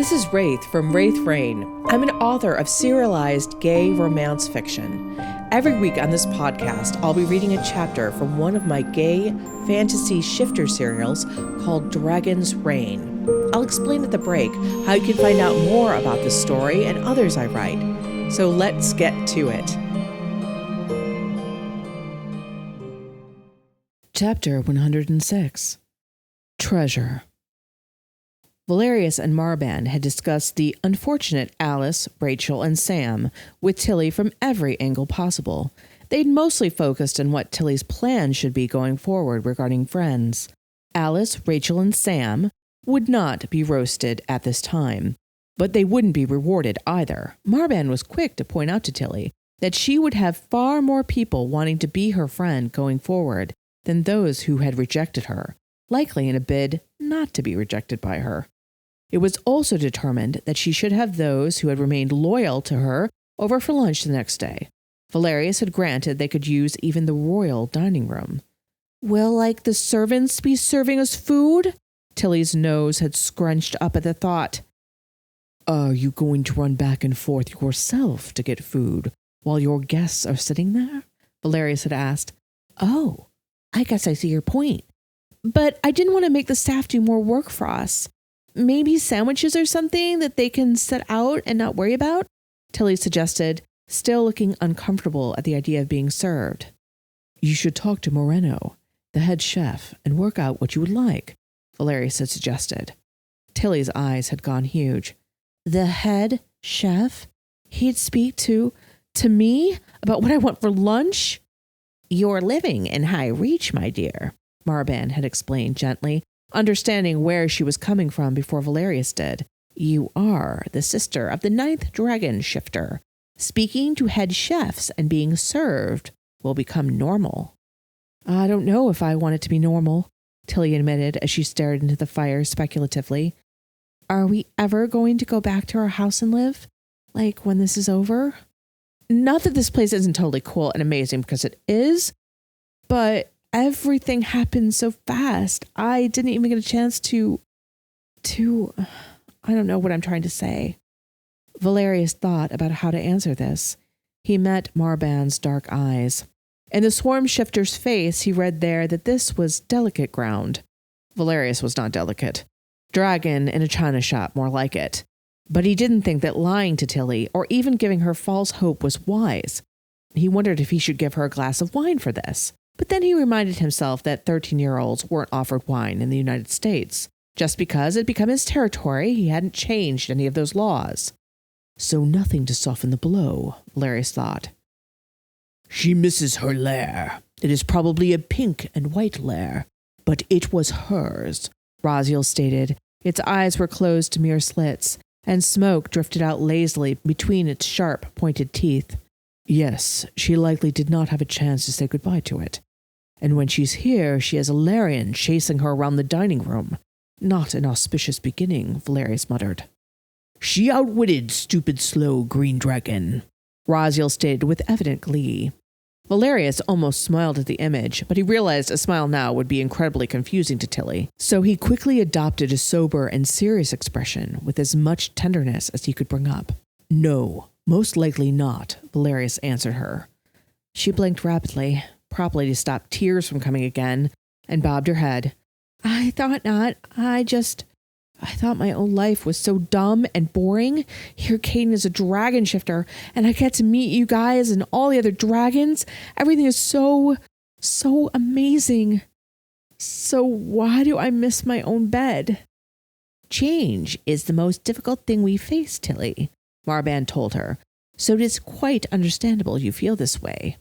This is Wraith from Wraith Rain. I'm an author of serialized gay romance fiction. Every week on this podcast, I'll be reading a chapter from one of my gay fantasy shifter serials called Dragon's Reign. I'll explain at the break how you can find out more about this story and others I write. So let's get to it. Chapter 106. Treasure. Valerius and Marban had discussed the unfortunate Alice, Rachel, and Sam with Tilly from every angle possible. They'd mostly focused on what Tilly's plan should be going forward regarding friends. Alice, Rachel, and Sam would not be roasted at this time, but they wouldn't be rewarded either. Marban was quick to point out to Tilly that she would have far more people wanting to be her friend going forward than those who had rejected her, likely in a bid not to be rejected by her. It was also determined that she should have those who had remained loyal to her over for lunch the next day. Valerius had granted they could use even the royal dining room. Will, the servants be serving us food? Tilly's nose had scrunched up at the thought. Are you going to run back and forth yourself to get food while your guests are sitting there? Valerius had asked. Oh, I guess I see your point. But I didn't want to make the staff do more work for us. Maybe sandwiches or something that they can set out and not worry about? Tilly suggested, still looking uncomfortable at the idea of being served. You should talk to Moreno, the head chef, and work out what you would like, Valerius had suggested. Tilly's eyes had gone huge. The head chef? He'd speak to me about what I want for lunch? You're living in High Reach, my dear, Marban had explained gently, understanding where she was coming from before Valerius did. You are the sister of the 9th dragon shifter. Speaking to head chefs and being served will become normal. I don't know if I want it to be normal, Tilly admitted as she stared into the fire speculatively. Are we ever going to go back to our house and live? When this is over? Not that this place isn't totally cool and amazing, because it is, but everything happened so fast. I didn't even get a chance to I don't know what I'm trying to say. Valerius thought about how to answer this. He met Marban's dark eyes. In the swarm shifter's face, he read there that this was delicate ground. Valerius was not delicate. Dragon in a china shop, more like it. But he didn't think that lying to Tilly or even giving her false hope was wise. He wondered if he should give her a glass of wine for this. But then he reminded himself that 13-year-olds weren't offered wine in the United States. Just because it had become his territory, he hadn't changed any of those laws. So nothing to soften the blow, Valerius thought. She misses her lair. It is probably a pink and white lair, but it was hers, Raziel stated. Its eyes were closed to mere slits, and smoke drifted out lazily between its sharp, pointed teeth. Yes, she likely did not have a chance to say goodbye to it. And when she's here, she has a Larian chasing her around the dining room. Not an auspicious beginning, Valerius muttered. She outwitted stupid, slow green dragon, Raziel stated with evident glee. Valerius almost smiled at the image, but he realized a smile now would be incredibly confusing to Tilly, so he quickly adopted a sober and serious expression with as much tenderness as he could bring up. No, most likely not, Valerius answered her. She blinked rapidly, probably to stop tears from coming again, and bobbed her head. I thought not. I thought my own life was so dumb and boring. Here Caden is a dragon shifter, and I get to meet you guys and all the other dragons. Everything is so amazing. So why do I miss my own bed? Change is the most difficult thing we face, Tilly, Marban told her, so it is quite understandable you feel this way.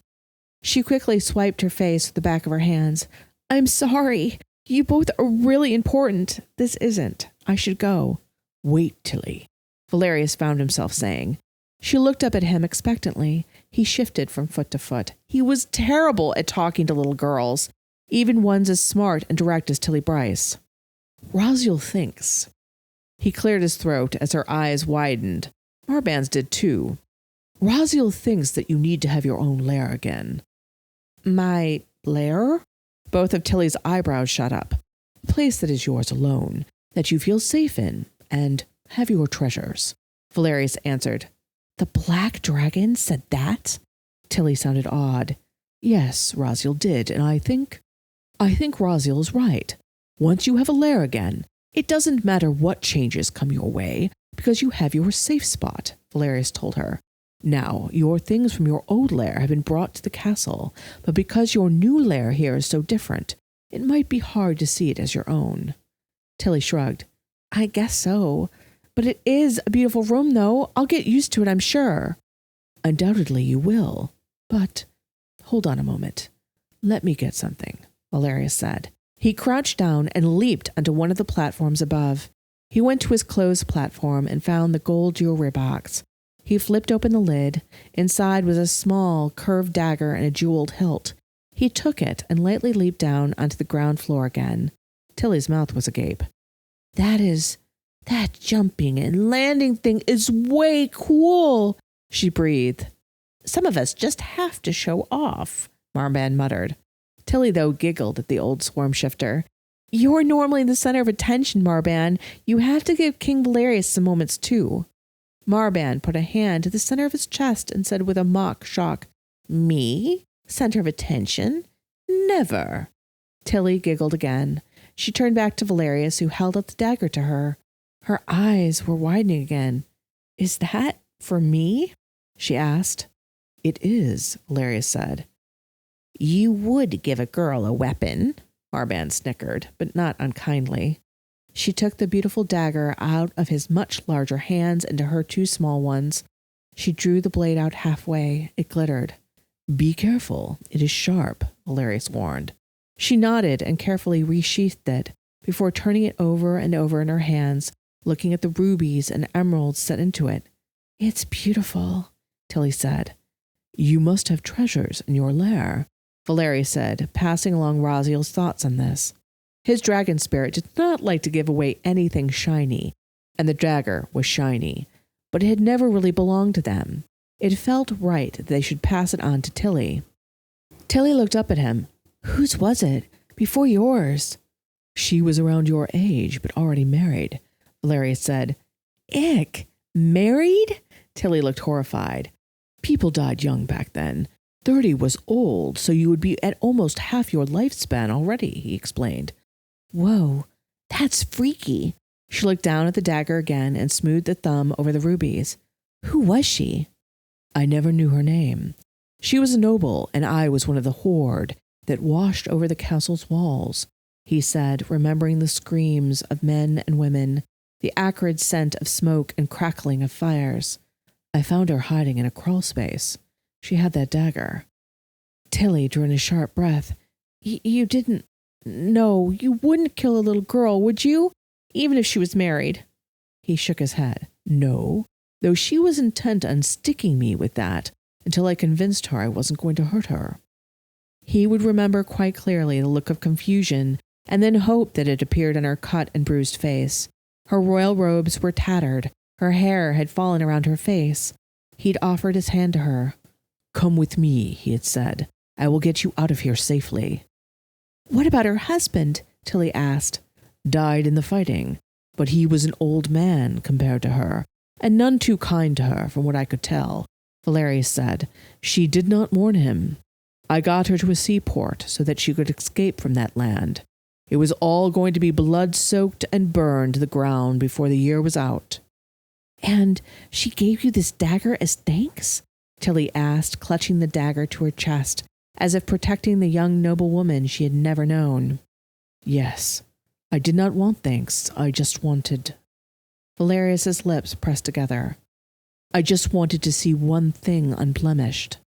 She quickly swiped her face with the back of her hands. I'm sorry. You both are really important. This isn't. I should go. Wait, Tilly, Valerius found himself saying. She looked up at him expectantly. He shifted from foot to foot. He was terrible at talking to little girls, even ones as smart and direct as Tilly Bryce. Raziel thinks. He cleared his throat as her eyes widened. Marban's did too. Raziel thinks that you need to have your own lair again. My lair? Both of Tilly's eyebrows shot up. A place that is yours alone, that you feel safe in, and have your treasures. Valerius answered. The black dragon said that? Tilly sounded awed. Yes, Raziel did, and I think Raziel is right. Once you have a lair again, it doesn't matter what changes come your way, because you have your safe spot, Valerius told her. Now, your things from your old lair have been brought to the castle, but because your new lair here is so different, it might be hard to see it as your own. Tilly shrugged. I guess so. But it is a beautiful room, though. I'll get used to it, I'm sure. Undoubtedly you will. But hold on a moment. Let me get something, Valerius said. He crouched down and leaped onto one of the platforms above. He went to his closed platform and found the gold jewelry box. He flipped open the lid. Inside was a small, curved dagger and a jeweled hilt. He took it and lightly leaped down onto the ground floor again. Tilly's mouth was agape. That jumping and landing thing is way cool, she breathed. Some of us just have to show off, Marban muttered. Tilly, though, giggled at the old swarm shifter. You're normally the center of attention, Marban. You have to give King Valerius some moments, too. Marban put a hand to the center of his chest and said with a mock shock, Me? Center of attention? Never. Tilly giggled again. She turned back to Valerius, who held up the dagger to her. Her eyes were widening again. Is that for me? She asked. It is, Valerius said. You would give a girl a weapon, Marban snickered, but not unkindly. She took the beautiful dagger out of his much larger hands into her two small ones. She drew the blade out halfway. It glittered. Be careful. It is sharp, Valerius warned. She nodded and carefully resheathed it before turning it over and over in her hands, looking at the rubies and emeralds set into it. It's beautiful, Tilly said. You must have treasures in your lair, Valerius said, passing along Raziel's thoughts on this. His dragon spirit did not like to give away anything shiny, and the dagger was shiny, but it had never really belonged to them. It felt right that they should pass it on to Tilly. Tilly looked up at him. Whose was it? Before yours. She was around your age, but already married, Valerius said. Ick! Married? Tilly looked horrified. People died young back then. 30 was old, so you would be at almost half your lifespan already, he explained. Whoa, that's freaky. She looked down at the dagger again and smoothed the thumb over the rubies. Who was she? I never knew her name. She was a noble, and I was one of the horde that washed over the castle's walls, he said, remembering the screams of men and women, the acrid scent of smoke and crackling of fires. I found her hiding in a crawl space. She had that dagger. Tilly drew in a sharp breath. You didn't... No, you wouldn't kill a little girl, would you? Even if she was married. He shook his head. No, though she was intent on sticking me with that until I convinced her I wasn't going to hurt her. He would remember quite clearly the look of confusion and then hope that had appeared on her cut and bruised face. Her royal robes were tattered. Her hair had fallen around her face. He'd offered his hand to her. Come with me, he had said. I will get you out of here safely. What about her husband? Tilly asked. Died in the fighting, but he was an old man compared to her, and none too kind to her, from what I could tell, Valerius said. She did not mourn him. I got her to a seaport so that she could escape from that land. It was all going to be blood-soaked and burned to the ground before the year was out. And she gave you this dagger as thanks? Tilly asked, clutching the dagger to her chest, as if protecting the young noblewoman she had never known. Yes, I did not want thanks. I just wanted... Valerius's lips pressed together. I just wanted to see one thing unblemished.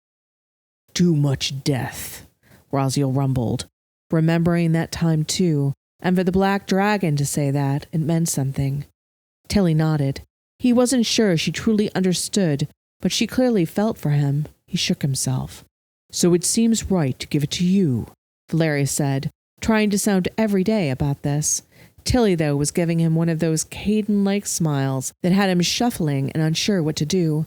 Too much death, Raziel rumbled, remembering that time too, and for the black dragon to say that, it meant something. Tilly nodded. He wasn't sure she truly understood, but she clearly felt for him. He shook himself. So it seems right to give it to you, Valerius said, trying to sound everyday about this. Tilly, though, was giving him one of those Caden-like smiles that had him shuffling and unsure what to do.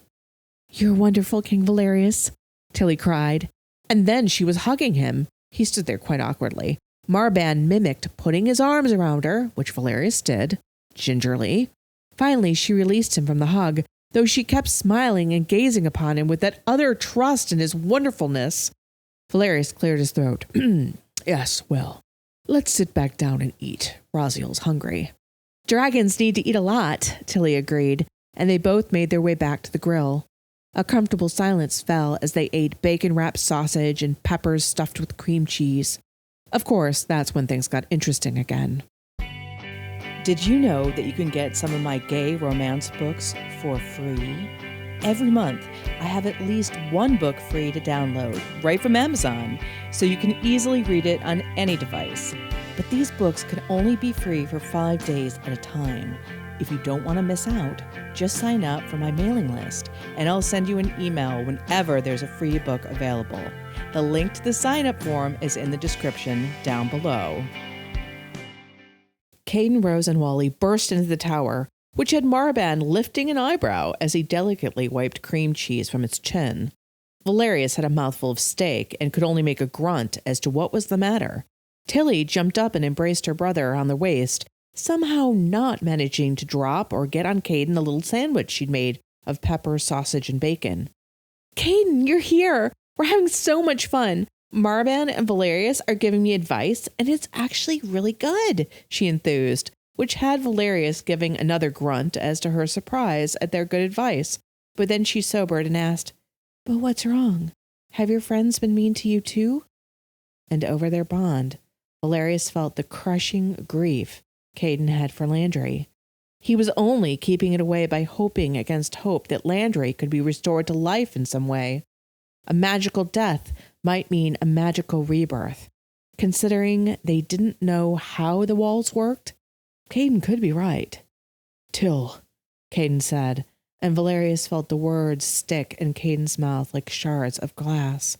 You're wonderful, King Valerius, Tilly cried. And then she was hugging him. He stood there quite awkwardly. Marban mimicked putting his arms around her, which Valerius did, gingerly. Finally, she released him from the hug, though she kept smiling and gazing upon him with that utter trust in his wonderfulness. Valerius cleared his throat. Yes, well, let's sit back down and eat. Raziel's hungry. Dragons need to eat a lot, Tilly agreed, and they both made their way back to the grill. A comfortable silence fell as they ate bacon-wrapped sausage and peppers stuffed with cream cheese. Of course, that's when things got interesting again. Did you know that you can get some of my gay romance books for free? Every month, I have at least one book free to download right from Amazon, so you can easily read it on any device. But these books can only be free for 5 days at a time. If you don't want to miss out, just sign up for my mailing list, and I'll send you an email whenever there's a free book available. The link to the sign-up form is in the description down below. Caden, Rose, and Wally burst into the tower, which had Marban lifting an eyebrow as he delicately wiped cream cheese from its chin. Valerius had a mouthful of steak and could only make a grunt as to what was the matter. Tilly jumped up and embraced her brother on the waist, somehow not managing to drop or get on Caden the little sandwich she'd made of pepper, sausage, and bacon. Caden, you're here! We're having so much fun! Marban and Valerius are giving me advice, and it's actually really good, she enthused, which had Valerius giving another grunt as to her surprise at their good advice. But then she sobered and asked, But what's wrong? Have your friends been mean to you too? And over their bond, Valerius felt the crushing grief Caden had for Landry. He was only keeping it away by hoping against hope that Landry could be restored to life in some way. A magical death might mean a magical rebirth. Considering they didn't know how the walls worked, Caden could be right. Till, Caden said, and Valerius felt the words stick in Caden's mouth like shards of glass.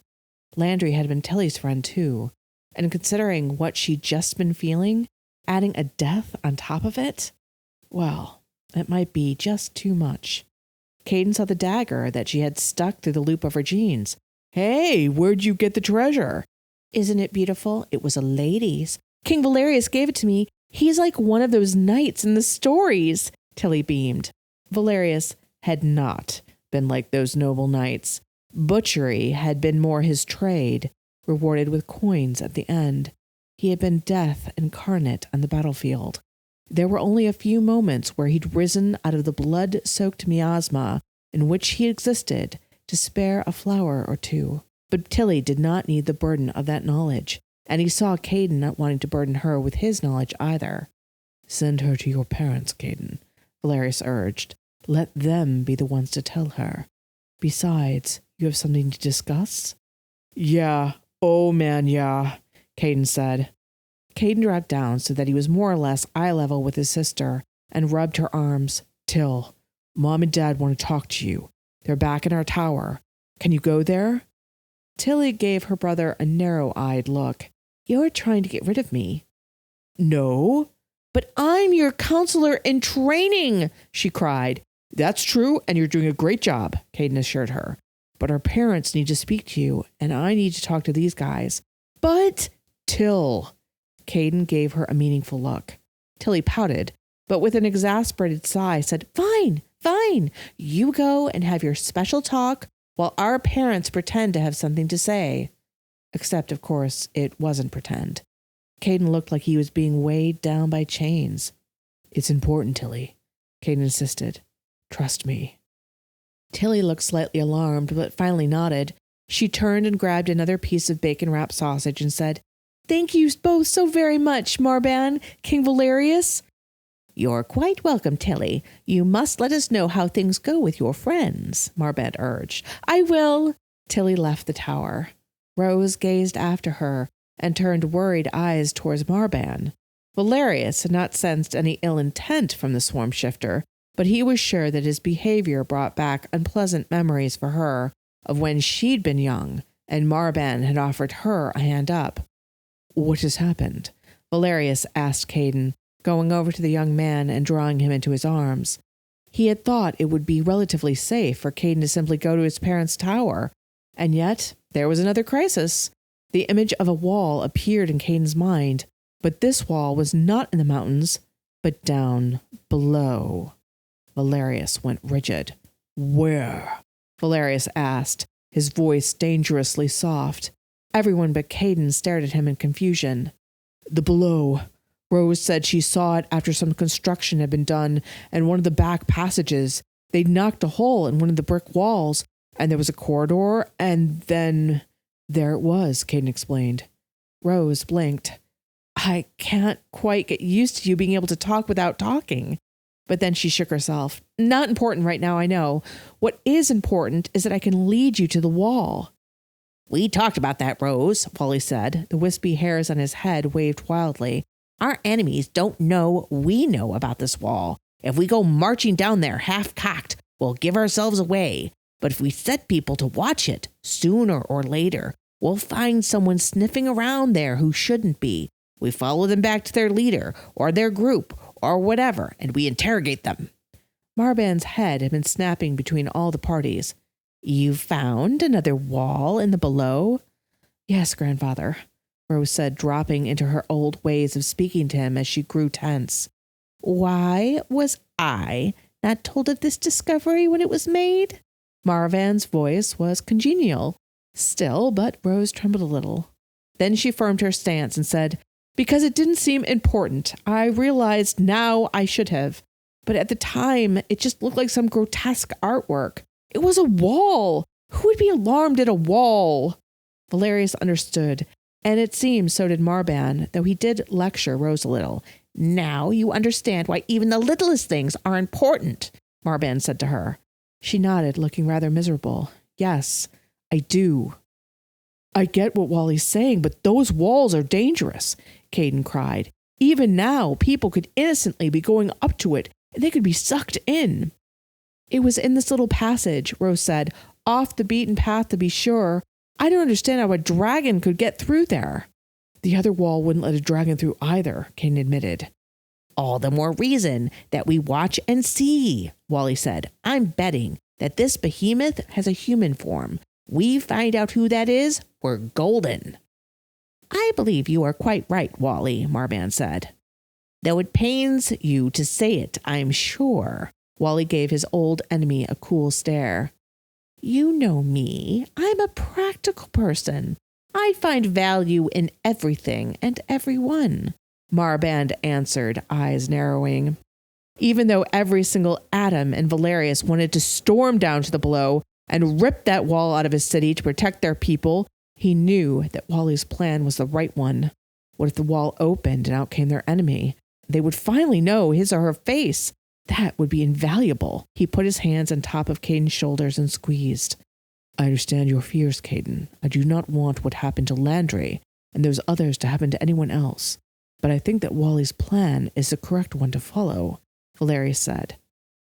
Landry had been Tilly's friend too, and considering what she'd just been feeling, adding a death on top of it, well, it might be just too much. Caden saw the dagger that she had stuck through the loop of her jeans. Hey, where'd you get the treasure? Isn't it beautiful? It was a lady's. King Valerius gave it to me. He's like one of those knights in the stories, Tilly beamed. Valerius had not been like those noble knights. Butchery had been more his trade, rewarded with coins at the end. He had been death incarnate on the battlefield. There were only a few moments where he'd risen out of the blood-soaked miasma in which he existed to spare a flower or two. But Tilly did not need the burden of that knowledge, and he saw Caden not wanting to burden her with his knowledge either. Send her to your parents, Caden, Valerius urged. Let them be the ones to tell her. Besides, you have something to discuss? Yeah, oh man, yeah, Caden said. Caden dropped down so that he was more or less eye level with his sister and rubbed her arms. Till, Mom and Dad want to talk to you. They're back in our tower. Can you go there? Tilly gave her brother a narrow-eyed look. You're trying to get rid of me. No, but I'm your counselor in training, she cried. That's true, and you're doing a great job, Caden assured her. But our parents need to speak to you, and I need to talk to these guys. But, Till, Caden gave her a meaningful look. Tilly pouted, but with an exasperated sigh said, Fine, you go and have your special talk while our parents pretend to have something to say. Except, of course, it wasn't pretend. Caden looked like he was being weighed down by chains. It's important, Tilly, Caden insisted. Trust me. Tilly looked slightly alarmed, but finally nodded. She turned and grabbed another piece of bacon-wrapped sausage and said, Thank you both so very much, Marban, King Valerius. You're quite welcome, Tilly. You must let us know how things go with your friends, Marban urged. I will. Tilly left the tower. Rose gazed after her and turned worried eyes towards Marban. Valerius had not sensed any ill intent from the swarm shifter, but he was sure that his behavior brought back unpleasant memories for her of when she'd been young and Marban had offered her a hand up. What has happened? Valerius asked Caden, going over to the young man and drawing him into his arms. He had thought it would be relatively safe for Caden to simply go to his parents' tower, and yet there was another crisis. The image of a wall appeared in Caden's mind, but this wall was not in the mountains, but down below. Valerius went rigid. Where? Valerius asked, his voice dangerously soft. Everyone but Caden stared at him in confusion. The below. Rose said she saw it after some construction had been done in one of the back passages. They'd knocked a hole in one of the brick walls, and there was a corridor, and then... There it was, Caden explained. Rose blinked. I can't quite get used to you being able to talk without talking. But then she shook herself. Not important right now, I know. What is important is that I can lead you to the wall. We talked about that, Rose, Wally said. The wispy hairs on his head waved wildly. Our enemies don't know we know about this wall. If we go marching down there half-cocked, we'll give ourselves away. But if we set people to watch it, sooner or later, we'll find someone sniffing around there who shouldn't be. We follow them back to their leader, or their group, or whatever, and we interrogate them. Marban's head had been snapping between all the parties. You found another wall in the below? Yes, grandfather, Rose said, dropping into her old ways of speaking to him as she grew tense. Why was I not told of this discovery when it was made? Marvan's voice was congenial. Still, but Rose trembled a little. Then she firmed her stance and said, Because it didn't seem important. I realized now I should have. But at the time, it just looked like some grotesque artwork. It was a wall. Who would be alarmed at a wall? Valerius understood, and it seemed so did Marban, though he did lecture Rose a little. Now you understand why even the littlest things are important, Marban said to her. She nodded, looking rather miserable. Yes, I do. I get what Wally's saying, but those walls are dangerous, Caden cried. Even now, people could innocently be going up to it, and they could be sucked in. It was in this little passage, Rose said, off the beaten path to be sure. I don't understand how a dragon could get through there. The other wall wouldn't let a dragon through either, Caden admitted. All the more reason that we watch and see, Wally said. I'm betting that this behemoth has a human form. We find out who that is, we're golden. I believe you are quite right, Wally, Marban said. Though it pains you to say it, I'm sure. Wally gave his old enemy a cool stare. You know me. I'm a practical person. I find value in everything and everyone, Marban answered, eyes narrowing. Even though every single atom in Valerius wanted to storm down to the below and rip that wall out of his city to protect their people, he knew that Wally's plan was the right one. What if the wall opened and out came their enemy? They would finally know his or her face. That would be invaluable. He put his hands on top of Caden's shoulders and squeezed. I understand your fears, Caden. I do not want what happened to Landry and those others to happen to anyone else. But I think that Wally's plan is the correct one to follow, Valerius said.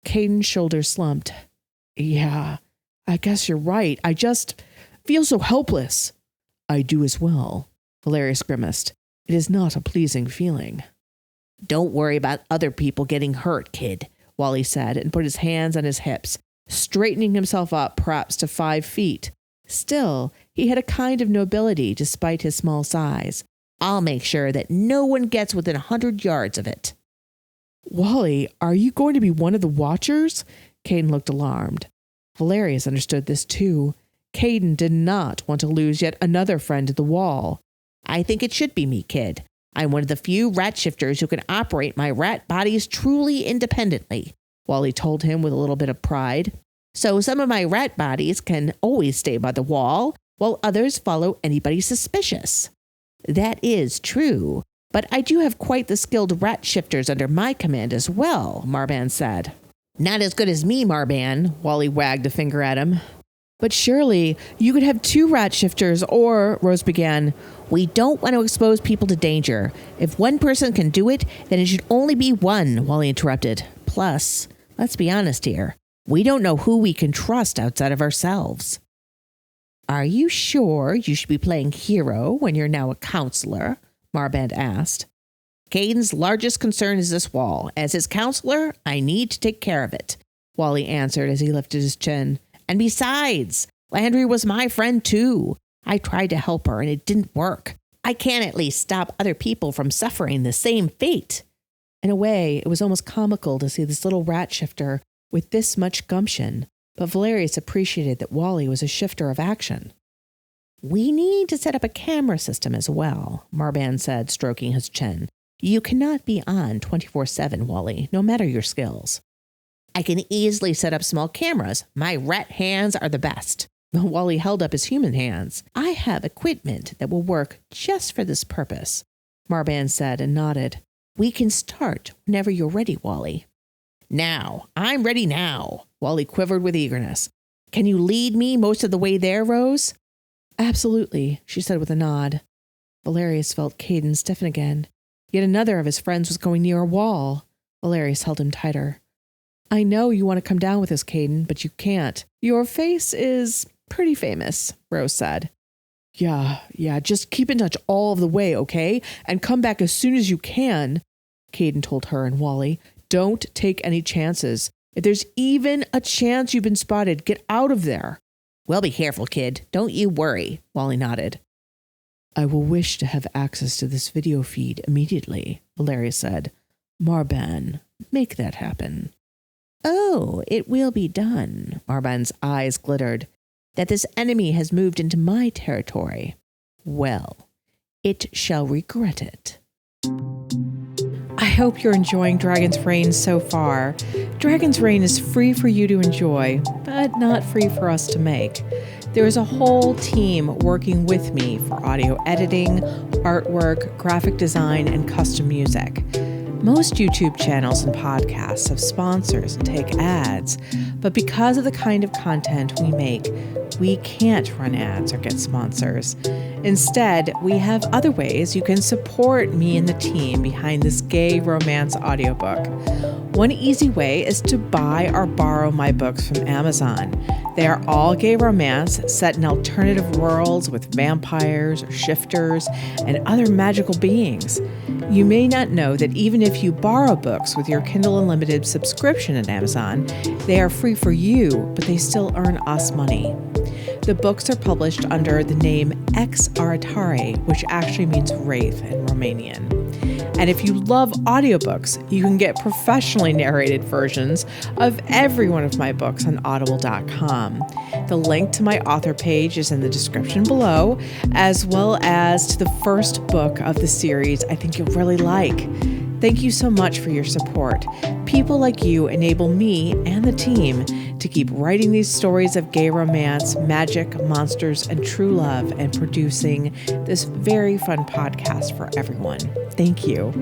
Caden's shoulders slumped. Yeah, I guess you're right. I just feel so helpless. I do as well, Valerius grimaced. It is not a pleasing feeling. Don't worry about other people getting hurt, kid, Wally said, and put his hands on his hips, straightening himself up perhaps to 5 feet. Still, he had a kind of nobility despite his small size. I'll make sure that no one gets within 100 yards of it. Wally, are you going to be one of the watchers? Caden looked alarmed. Valerius understood this too. Caden did not want to lose yet another friend to the wall. I think it should be me, kid. I'm one of the few rat shifters who can operate my rat bodies truly independently, Wally told him with a little bit of pride. So some of my rat bodies can always stay by the wall, while others follow anybody suspicious. That is true, but I do have quite the skilled rat shifters under my command as well, Marban said. Not as good as me, Marban, Wally wagged a finger at him. But surely you could have 2 rat shifters or, Rose began. We don't want to expose people to danger. If one person can do it, then it should only be one, Wally interrupted. Plus, let's be honest here. We don't know who we can trust outside of ourselves. Are you sure you should be playing hero when you're now a counselor? Marban asked. Caden's largest concern is this wall. As his counselor, I need to take care of it, Wally answered as he lifted his chin. And besides, Landry was my friend too. I tried to help her and it didn't work. I can at least stop other people from suffering the same fate. In a way, it was almost comical to see this little rat shifter with this much gumption, but Valerius appreciated that Wally was a shifter of action. "We need to set up a camera system as well," Marban said, stroking his chin. "You cannot be on 24/7, Wally, no matter your skills." "I can easily set up small cameras. My rat hands are the best." Wally held up his human hands. "I have equipment that will work just for this purpose," Marban said and nodded. "We can start whenever you're ready, Wally." "Now, I'm ready now." Wally quivered with eagerness. "Can you lead me most of the way there, Rose?" "Absolutely," she said with a nod. Valerius felt Caden stiffen again. Yet another of his friends was going near a wall. Valerius held him tighter. "I know you want to come down with us, Caden, but you can't. Your face is pretty famous," Rose said. Yeah, just keep in touch all of the way, okay? And come back as soon as you can," Caden told her and Wally. "Don't take any chances. If there's even a chance you've been spotted, get out of there." "Well, be careful, kid. Don't you worry," Wally nodded. "I will wish to have access to this video feed immediately," Valerius said. "Marban, make that happen." "Oh, it will be done." Marban's eyes glittered. "That this enemy has moved into my territory. Well, it shall regret it." I hope you're enjoying Dragon's Reign so far. Dragon's Reign is free for you to enjoy, but not free for us to make. There is a whole team working with me for audio editing, artwork, graphic design, and custom music. Most YouTube channels and podcasts have sponsors and take ads, but because of the kind of content we make, we can't run ads or get sponsors. Instead, we have other ways you can support me and the team behind this gay romance audiobook. One easy way is to buy or borrow my books from Amazon. They are all gay romance set in alternative worlds with vampires, shifters, and other magical beings. You may not know that even if you borrow books with your Kindle Unlimited subscription at Amazon, they are free for you, but they still earn us money. The books are published under the name Ex Aratare, which actually means wraith in Romanian. And if you love audiobooks, you can get professionally narrated versions of every one of my books on audible.com. The link to my author page is in the description below, as well as to the first book of the series I think you'll really like. Thank you so much for your support. People like you enable me and the team to keep writing these stories of gay romance, magic, monsters, and true love, and producing this very fun podcast for everyone. Thank you.